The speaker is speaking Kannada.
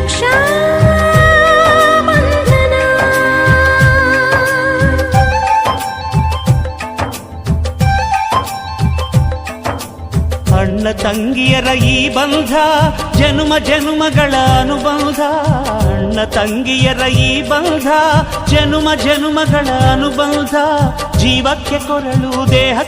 ರಕ್ಷಾ ಅಣ್ಣ ತಂಗಿಯರ ಈ ಬಂಧ ಜನುಮ ಜನುಮಗಳ ಅನುಬಂಧ. ಅಣ್ಣ ತಂಗಿಯರ ಈ ಬಂಧ ಜನುಮ ಜನುಮಗಳ ಅನುಬಂಧ. ಜೀವಕ್ಕೆ ಕೊರಳು ದೇಹ